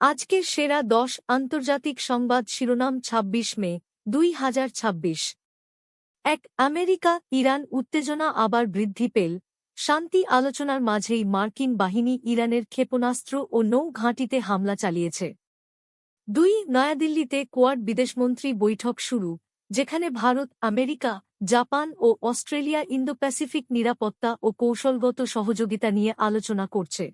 আজকের সেরা 10 আন্তর্জাতিক সংবাদ শিরোনাম ২৬ মে ২০২৬। ১. আমেরিকা ইরান উত্তেজনা আবার বৃদ্ধি পেল, শান্তি আলোচনার মাঝেই মার্কিন বাহিনী ইরানের ক্ষেপণাস্ত্র ও নৌ ঘাঁটিতে হামলা চালিয়েছে। ২. নয়াদিল্লিতে কোয়াড বিদেশমন্ত্রী বৈঠক শুরু, যেখানে ভারত, আমেরিকা, জাপান ও অস্ট্রেলিয়া ইন্দো-প্যাসিফিক নিরাপত্তা ও কৌশলগত সহযোগিতা নিয়ে আলোচনা করছে।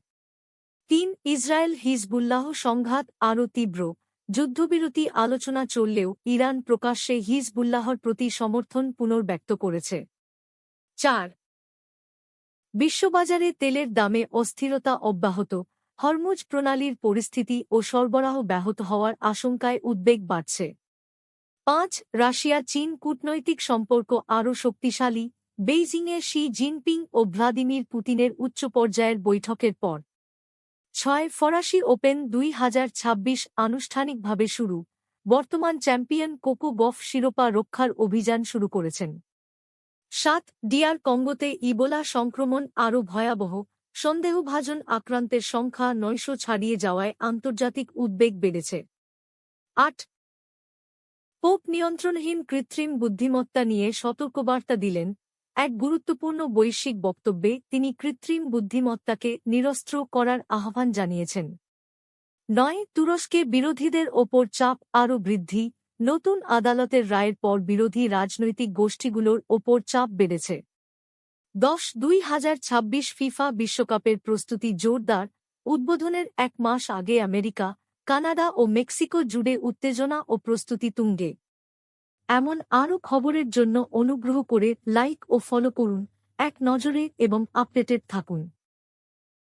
৩. ইসরায়েল হিজবুল্লাহ সংঘাত আরও তীব্র, যুদ্ধবিরতি আলোচনা চললেও ইরান প্রকাশ্যে হিজবুল্লাহর প্রতি সমর্থন পুনর্ব্যক্ত করেছে। ৪. বিশ্ববাজারে তেলের দামে অস্থিরতা অব্যাহত, হরমুজ প্রণালীর পরিস্থিতি ও সরবরাহ ব্যাহত হওয়ার আশঙ্কায় উদ্বেগ বাড়ছে। ৫. রাশিয়া চীন কূটনৈতিক সম্পর্ক আরও শক্তিশালী, বেইজিংয়ে শি জিনপিং ও ভ্লাদিমির পুতিনের উচ্চ পর্যায়ের বৈঠকের পর। ৬. ফরাসি ওপেন ২০২৬ আনুষ্ঠানিকভাবে শুরু, বর্তমান চ্যাম্পিয়ন কোকো গফ শিরোপা রক্ষার অভিযান শুরু করেছেন। ৭. ডিআর কঙ্গোতে ইবোলা সংক্রমণ আরও ভয়াবহ, সন্দেহভাজন আক্রান্তের সংখ্যা ৯০০ ছাড়িয়ে যাওয়ায় আন্তর্জাতিক উদ্বেগ বেড়েছে। ৮. পোপ নিয়ন্ত্রণহীন কৃত্রিম বুদ্ধিমত্তা নিয়ে সতর্কবার্তা দিলেন, এক গুরুত্বপূর্ণ বৈশ্বিক বক্তব্যে তিনি কৃত্রিম বুদ্ধিমত্তাকে নিরস্ত্র করার আহ্বান জানিয়েছেন। ৯. তুরস্কে বিরোধীদের ওপর চাপ আরও বৃদ্ধি, নতুন আদালতের রায়ের পর বিরোধী রাজনৈতিক গোষ্ঠীগুলোর ওপর চাপ বেড়েছে। ১০. ২০২৬ ফিফা বিশ্বকাপের প্রস্তুতি জোরদার, উদ্বোধনের এক মাস আগে আমেরিকা, কানাডা ও মেক্সিকো জুড়ে উত্তেজনা ও প্রস্তুতি তুঙ্গে। এমন আরও খবরের জন্য অনুগ্রহ করে লাইক ও ফলো করুন, এক নজরে এবং আপডেটেড থাকুন।